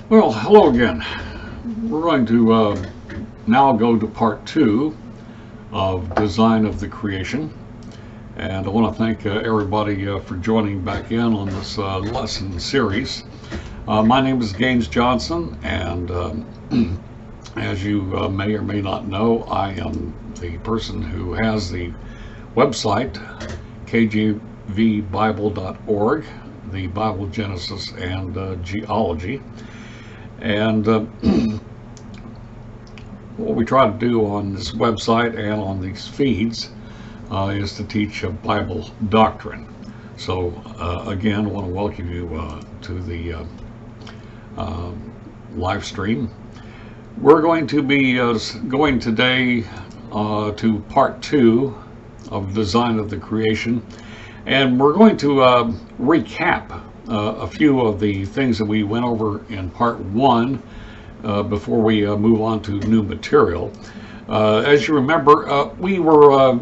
Well, hello again. We're going to now go to part two of Design of the Creation. And I want to thank everybody for joining back in on this lesson series. My name is Gaines Johnson, and as you may or may not know, I am the person who has the website kjvbible.org, the Bible, Genesis, and Geology. And what we try to do on this website and on these feeds is to teach a Bible doctrine. So again, I want to welcome you to the live stream. We're going to be going today to part two of Design of the Creation, and we're going to recap a few of the things that we went over in part one before we move on to new material. As you remember, we were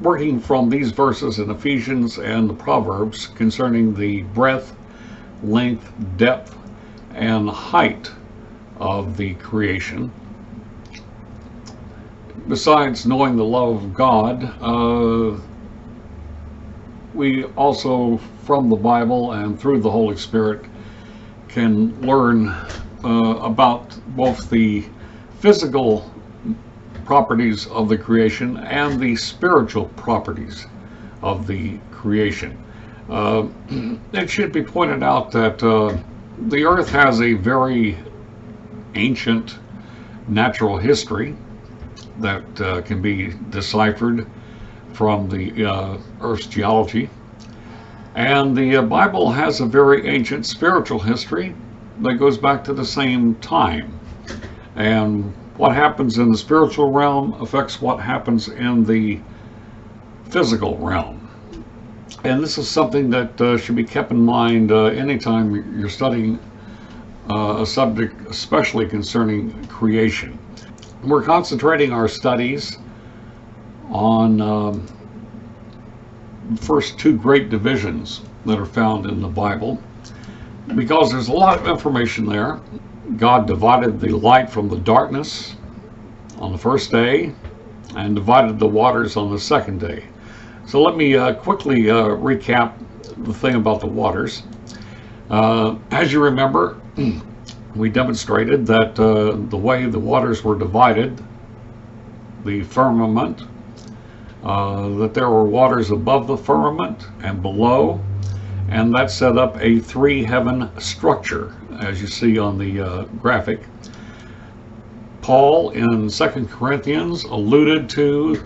working from these verses in Ephesians and the Proverbs concerning the breadth, length, depth, and height of the creation. Besides knowing the love of God, we also, from the Bible and through the Holy Spirit, can learn about both the physical properties of the creation and the spiritual properties of the creation. It should be pointed out that the earth has a very ancient natural history that can be deciphered from the Earth's geology. And the Bible has a very ancient spiritual history that goes back to the same time. And what happens in the spiritual realm affects what happens in the physical realm. And this is something that should be kept in mind anytime you're studying a subject, especially concerning creation. We're concentrating our studies on the first two great divisions that are found in the Bible, because there's a lot of information there. God divided the light from the darkness on the first day and divided the waters on the second day. So let me quickly recap the thing about the waters. As you remember, we demonstrated that the way the waters were divided, the firmament, that there were waters above the firmament and below, and that set up a three-heaven structure, as you see on the graphic. Paul in 2 Corinthians alluded to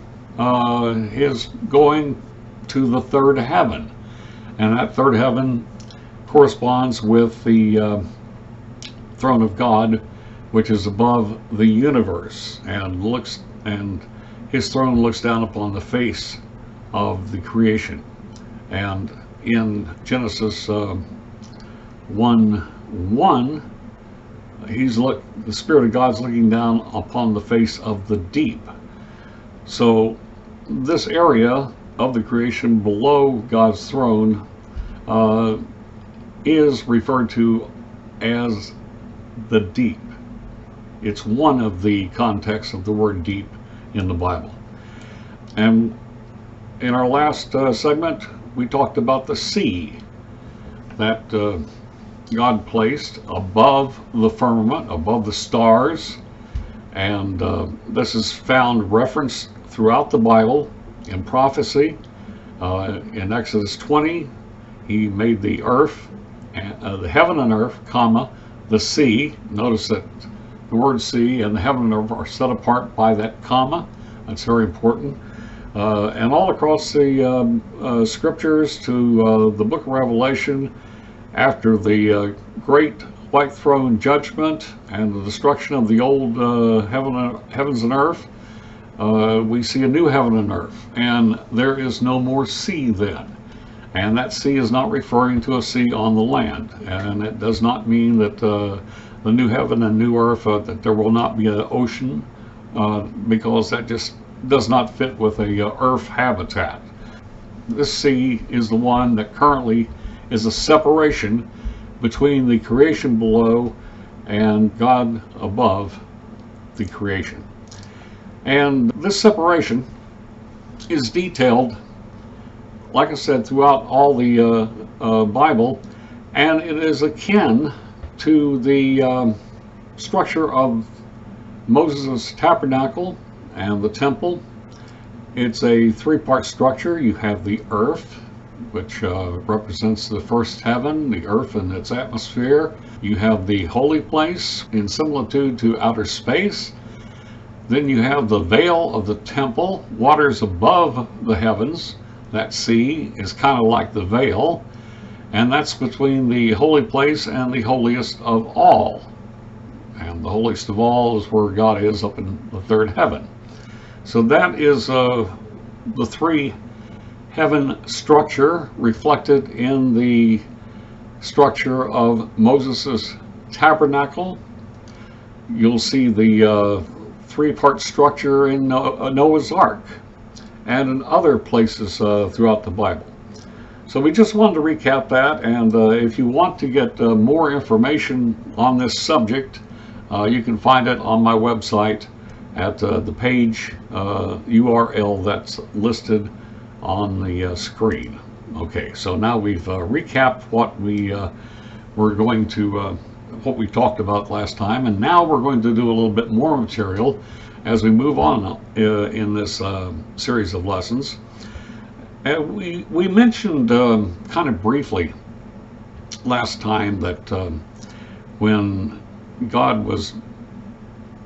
his going to the third heaven, and that third heaven corresponds with the throne of God, which is above the universe, and his throne looks down upon the face of the creation. And in Genesis 1:1, the Spirit of God's looking down upon the face of the deep. So this area of the creation below God's throne is referred to as the deep. It's one of the contexts of the word deep in the Bible. And in our last segment, we talked about the sea that God placed above the firmament, above the stars. And this is found referenced throughout the Bible in prophecy. In Exodus 20, he made the earth, the heaven and earth, comma, the sea. Notice that the word sea and the heaven and earth are set apart by that comma. That's very important. And all across the scriptures to the book of Revelation, after the great white throne judgment and the destruction of the old heavens and earth, we see a new heaven and earth, and there is no more sea then. And that sea is not referring to a sea on the land, and it does not mean that the new heaven and new earth, that there will not be an ocean, because that just does not fit with a earth habitat. This sea is the one that currently is a separation between the creation below and God above the creation. And this separation is detailed, like I said, throughout all the Bible, and it is akin to the structure of Moses' tabernacle and the temple. It's a three-part structure. You have the earth, which represents the first heaven, the earth and its atmosphere. You have the holy place in similitude to outer space. Then you have the veil of the temple, waters above the heavens. That sea is kind of like the veil, and that's between the holy place and the holiest of all. And the holiest of all is where God is up in the third heaven. So that is the three heaven structure reflected in the structure of Moses' tabernacle. You'll see the three-part structure in Noah's Ark and in other places throughout the Bible. So we just wanted to recap that, and if you want to get more information on this subject, you can find it on my website at the page URL that's listed on the screen. Okay, so now we've recapped what we were going to what we talked about last time, and now we're going to do a little bit more material as we move on in this series of lessons. And we mentioned kind of briefly last time that when God was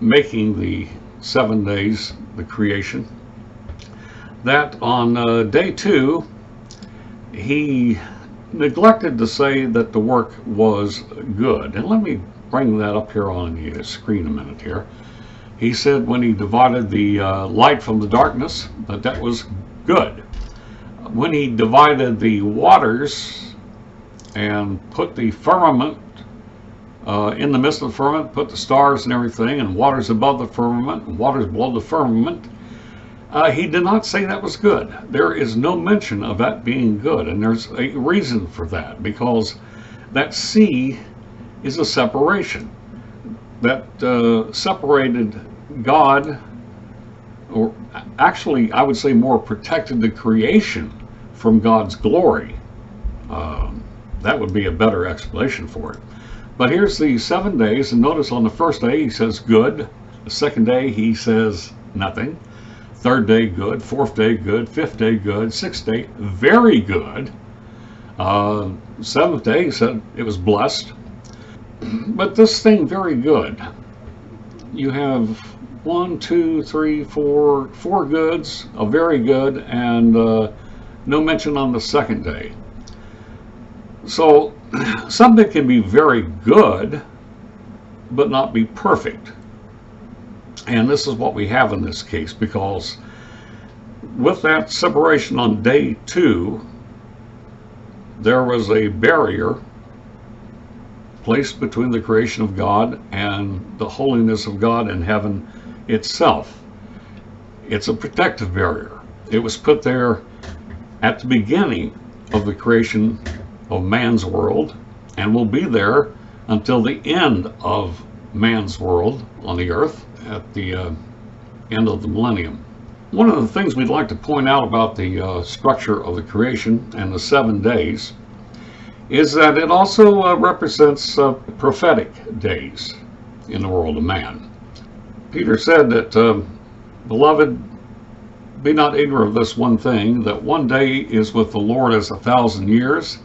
making the 7 days, the creation, that on day 2 he neglected to say that the work was good. And let me bring that up here on the screen a minute here. He said when he divided the light from the darkness, that was good. When he divided the waters and put the firmament in the midst of the firmament, put the stars and everything, and waters above the firmament, and waters below the firmament, he did not say that was good. There is no mention of that being good, and there's a reason for that, because that sea is a separation that separated God, or actually I would say more protected the creation from God's glory. That would be a better explanation for it. But here's the 7 days, and notice on the first day he says good, the second day he says nothing, third day good, fourth day good, fifth day good, sixth day very good, seventh day he said it was blessed. But this thing very good, you have 1, 2, 3, 4 goods, a very good, and no mention on the second day. So something can be very good but not be perfect, and this is what we have in this case, because with that separation on day 2 there was a barrier placed between the creation of God and the holiness of God in heaven itself. It's a protective barrier. It was put there at the beginning of the creation of man's world, and will be there until the end of man's world on the earth at the end of the millennium. One of the things we'd like to point out about the structure of the creation and the 7 days is that it also represents prophetic days in the world of man. Peter said that, beloved, be not ignorant of this one thing, that one day is with the Lord as 1,000 years,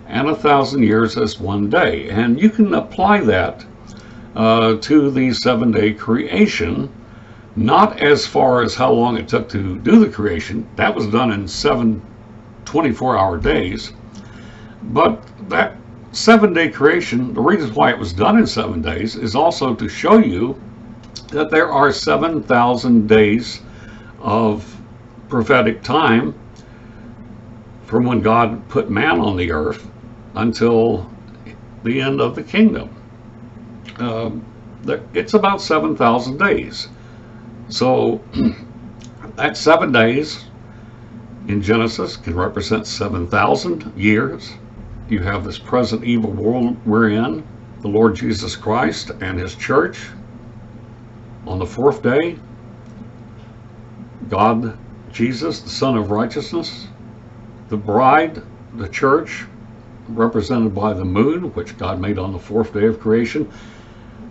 and 1,000 years as 1 day. And you can apply that to the 7-day creation, not as far as how long it took to do the creation. That was done in 7 24-hour days. But that 7-day creation, the reason why it was done in 7 days is also to show you that there are 7,000 days of prophetic time from when God put man on the earth until the end of the kingdom. It's about 7,000 days. So that 7 days in Genesis can represent 7,000 years You have this present evil world we're in, the Lord Jesus Christ and his church. On the fourth day, God, Jesus, the Son of Righteousness, the bride, the church, represented by the moon, which God made on the fourth day of creation.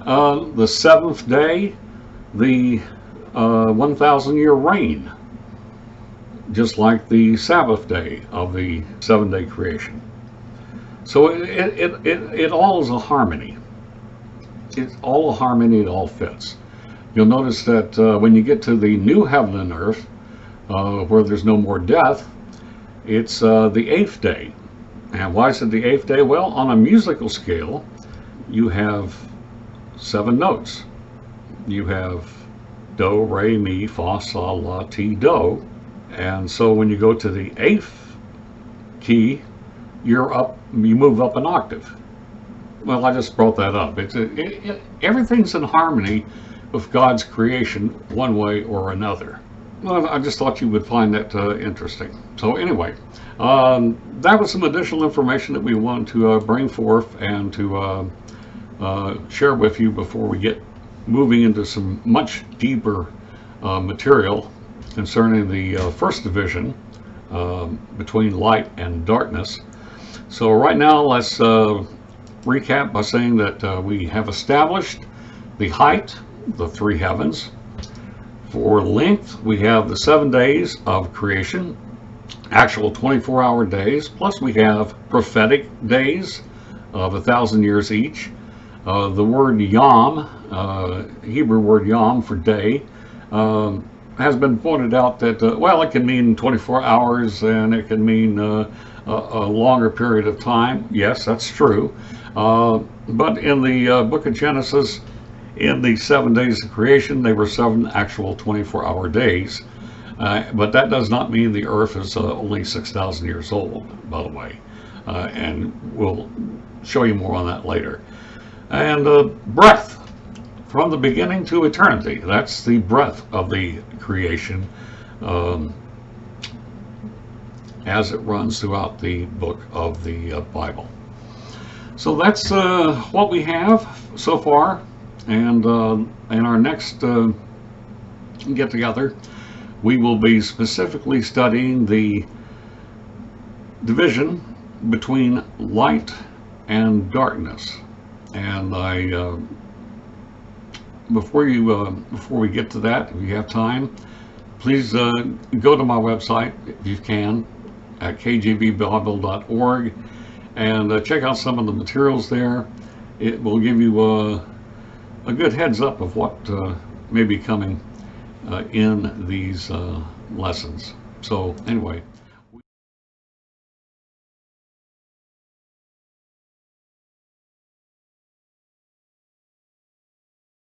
The seventh day, the 1,000-year reign, just like the Sabbath day of the 7-day creation. So it all is a harmony. It's all a harmony, it all fits. You'll notice that when you get to the new heaven and earth, where there's no more death, it's the 8th day. And why is it the 8th day? Well, on a musical scale, you have 7 notes. You have do, re, mi, fa, sol, la, ti, do. And so when you go to the 8th key, you move up an octave. Well, I just brought that up. Everything's in harmony with God's creation one way or another. Well, I just thought you would find that interesting. So anyway, that was some additional information that we wanted to bring forth and to share with you before we get moving into some much deeper material concerning the first division between light and darkness. So right now, let's recap by saying that we have established the height, the 3 heavens. For length, we have the 7 days of creation, actual 24-hour days, plus we have prophetic days of 1,000 years each. The word yom, Hebrew word yom for day, has been pointed out that, well, it can mean 24 hours and it can mean a longer period of time. Yes, that's true. But in the book of Genesis, in the 7 days of creation, they were 7 actual 24-hour days. But that does not mean the earth is only 6,000 years old, by the way. And we'll show you more on that later. And breath, from the beginning to eternity. That's the breath of the creation as it runs throughout the book of the Bible. So that's what we have so far. And in our next get-together, we will be specifically studying the division between light and darkness. And before we get to that, if you have time, please go to my website if you can at kjvbible.org and check out some of the materials there. It will give you a good heads up of what may be coming in these lessons. So anyway,